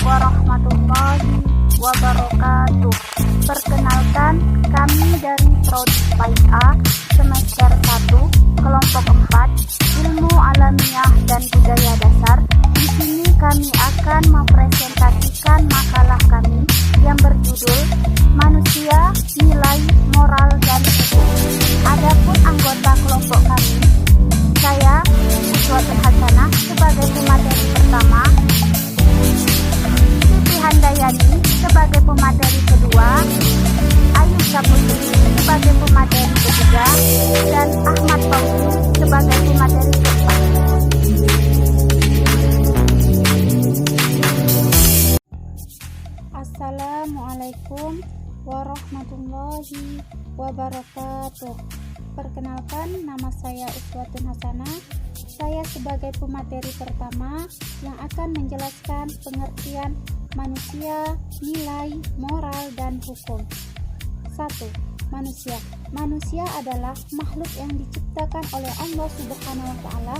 warahmatullahi wabarakatuh. Perkenalkan, kami dari Prodi PAIA semester 1, kelompok 4, Ilmu Alamiah dan Budaya Dasar. Di sini kami akan mempresentasikan makalah kami yang berjudul Manusia, Nilai, Moral, dan Hukum. Adapun anggota kelompok kami, saya Uswatun Hasanah sebagai pemateri pertama, Siti Handayani sebagai pemateri kedua, Ayu Saputri sebagai pemateri ketiga, dan Ahmad Fauzi sebagai pemateri keempat. Assalamualaikum warahmatullahi wabarakatuh. Perkenalkan, nama saya Uswatun Hasanah. Saya sebagai pemateri pertama yang akan menjelaskan pengertian manusia, nilai, moral, dan hukum. 1. Manusia. Manusia adalah makhluk yang diciptakan oleh Allah Subhanahu wa Ta'ala,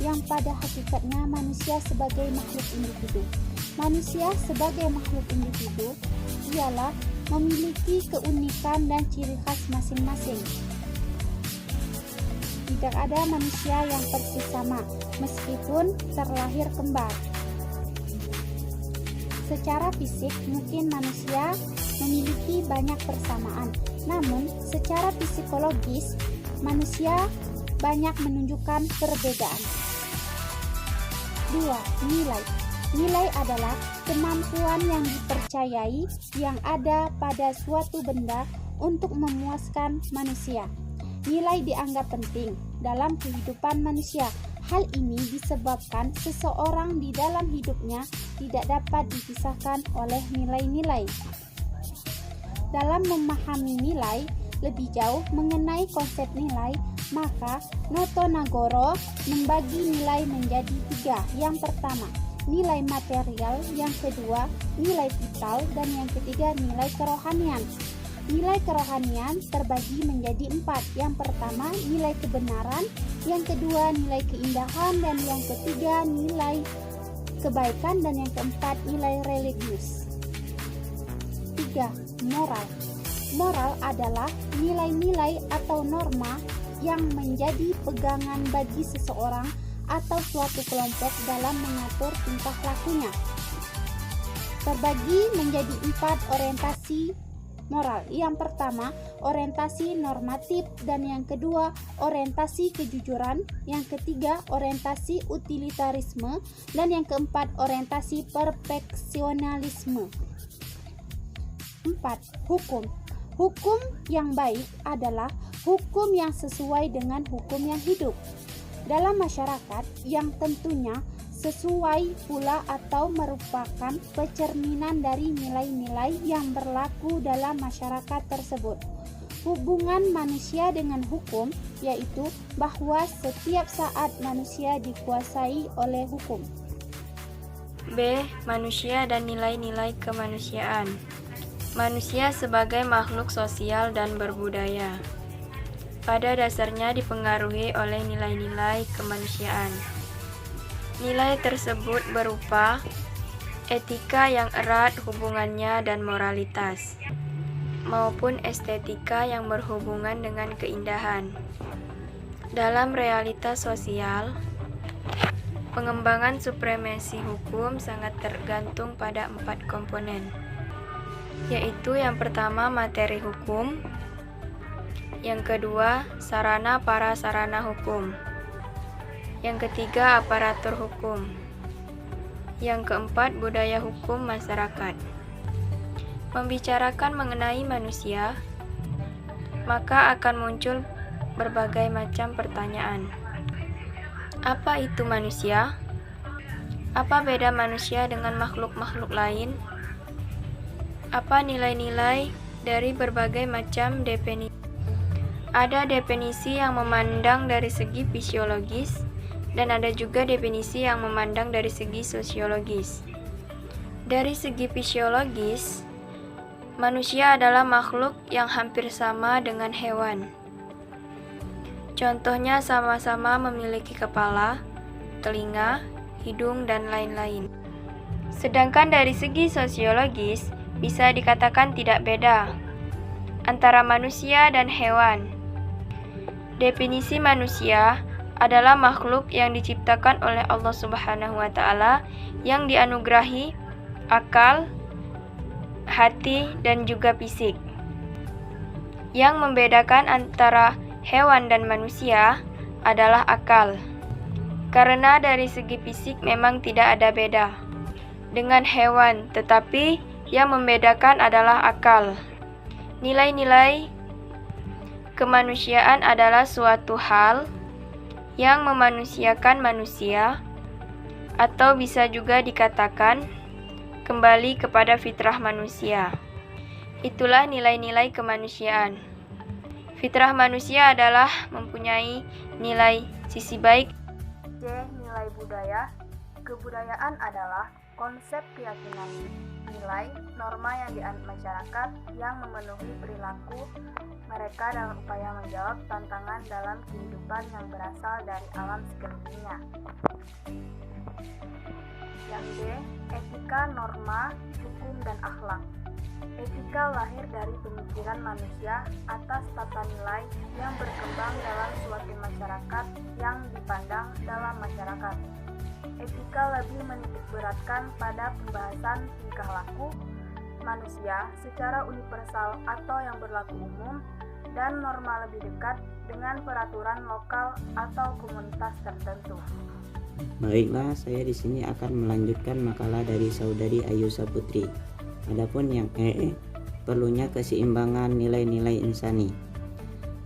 yang pada hakikatnya manusia sebagai makhluk individu. Manusia sebagai makhluk individu ialah memiliki keunikan dan ciri khas masing-masing. Tidak ada manusia yang persis sama, meskipun terlahir kembar. Secara fisik, mungkin manusia memiliki banyak persamaan, namun secara psikologis, manusia banyak menunjukkan perbedaan. 2. Nilai. Nilai adalah kemampuan yang dipercayai yang ada pada suatu benda untuk memuaskan manusia. Nilai dianggap penting dalam kehidupan manusia. Hal ini disebabkan seseorang di dalam hidupnya tidak dapat dipisahkan oleh nilai-nilai. Dalam memahami nilai lebih jauh mengenai konsep nilai, maka Noto Nagoro membagi nilai menjadi 3. Yang pertama, nilai material, yang kedua, nilai vital, dan yang ketiga, nilai kerohanian. Nilai kerohanian terbagi menjadi 4. Yang pertama, nilai kebenaran, yang kedua, nilai keindahan, dan yang ketiga, nilai kebaikan, dan yang keempat, nilai religius. 3. Moral. Moral adalah nilai-nilai atau norma yang menjadi pegangan bagi seseorang atau suatu kelompok dalam mengatur tingkah lakunya. Terbagi menjadi 4 orientasi moral. Yang pertama, orientasi normatif, dan yang kedua, orientasi kejujuran, yang ketiga, orientasi utilitarisme, dan yang keempat, orientasi perfeksionalisme. 4. Hukum. Hukum yang baik adalah hukum yang sesuai dengan hukum yang hidup dalam masyarakat, yang tentunya sesuai pula atau merupakan pencerminan dari nilai-nilai yang berlaku dalam masyarakat tersebut. Hubungan manusia dengan hukum yaitu bahwa setiap saat manusia dikuasai oleh hukum. B. Manusia dan nilai-nilai kemanusiaan. Manusia sebagai makhluk sosial dan berbudaya pada dasarnya dipengaruhi oleh nilai-nilai kemanusiaan. Nilai tersebut berupa etika yang erat hubungannya dan moralitas, maupun estetika yang berhubungan dengan keindahan. Dalam realitas sosial, pengembangan supremasi hukum sangat tergantung pada 4 komponen, yaitu yang pertama materi hukum, yang kedua sarana prasarana hukum, yang ketiga aparatur hukum, yang keempat budaya hukum masyarakat. Membicarakan mengenai manusia, maka akan muncul berbagai macam pertanyaan. Apa itu manusia? Apa beda manusia dengan makhluk-makhluk lain? Apa nilai-nilai dari berbagai macam definisi? Ada definisi yang memandang dari segi fisiologis, dan ada juga definisi yang memandang dari segi sosiologis. Dari segi fisiologis, manusia adalah makhluk yang hampir sama dengan hewan. Contohnya sama-sama memiliki kepala, telinga, hidung, dan lain-lain. Sedangkan dari segi sosiologis, bisa dikatakan tidak beda antara manusia dan hewan. Definisi manusia adalah makhluk yang diciptakan oleh Allah Subhanahu wa Ta'ala yang dianugerahi akal, hati, dan juga fisik. Yang membedakan antara hewan dan manusia adalah akal. Karena dari segi fisik memang tidak ada beda dengan hewan, tetapi yang membedakan adalah akal. Nilai-nilai kemanusiaan adalah suatu hal yang memanusiakan manusia, atau bisa juga dikatakan kembali kepada fitrah manusia. Itulah nilai-nilai kemanusiaan. Fitrah manusia adalah mempunyai nilai sisi baik. C. Nilai budaya. Kebudayaan adalah konsep keyakinan, nilai, norma yang dianut masyarakat yang memenuhi perilaku mereka dalam upaya menjawab tantangan dalam kehidupan yang berasal dari alam sekelilingnya. Yang D. Etika, norma, hukum, dan akhlak. Etika lahir dari pemikiran manusia atas tata nilai yang berkembang dalam suatu masyarakat yang dipandang dalam masyarakat. Etika lebih menitikberatkan pada pembahasan tingkah laku manusia secara universal atau yang berlaku umum, dan norma lebih dekat dengan peraturan lokal atau komunitas tertentu. Baiklah, saya di sini akan melanjutkan makalah dari saudari Ayu Saputri. Adapun yang perlunya keseimbangan nilai-nilai insani.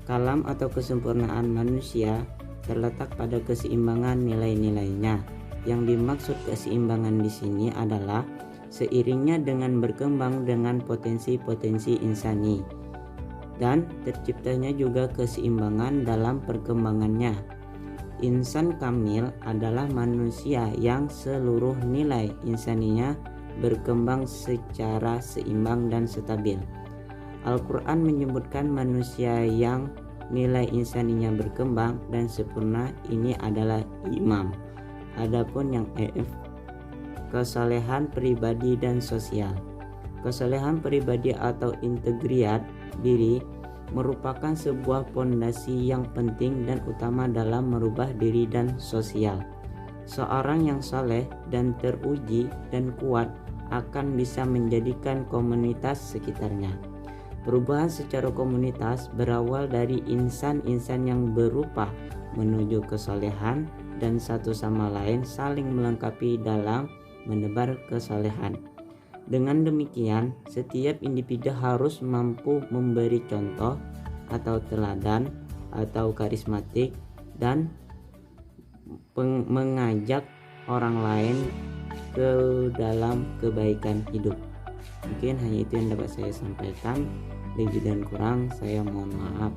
Kalam atau kesempurnaan manusia terletak pada keseimbangan nilai-nilainya. Yang dimaksud keseimbangan di sini adalah seiringnya dengan berkembang dengan potensi-potensi insani dan terciptanya juga keseimbangan dalam perkembangannya. Insan kamil adalah manusia yang seluruh nilai insaninya berkembang secara seimbang dan stabil. Al-Quran menyebutkan manusia yang nilai insaninya berkembang dan sempurna ini adalah imam. Adapun yang kesalehan pribadi dan sosial. Kesalehan pribadi atau integritas diri merupakan sebuah fondasi yang penting dan utama dalam merubah diri dan sosial. Seorang yang saleh dan teruji dan kuat akan bisa menjadikan komunitas sekitarnya. Perubahan secara komunitas berawal dari insan-insan yang berubah menuju kesalehan dan satu sama lain saling melengkapi dalam menebar kesalehan. Dengan demikian, setiap individu harus mampu memberi contoh atau teladan atau karismatik dan mengajak orang lain ke dalam kebaikan hidup. Mungkin hanya itu yang dapat saya sampaikan. Lebih dan kurang saya mohon maaf.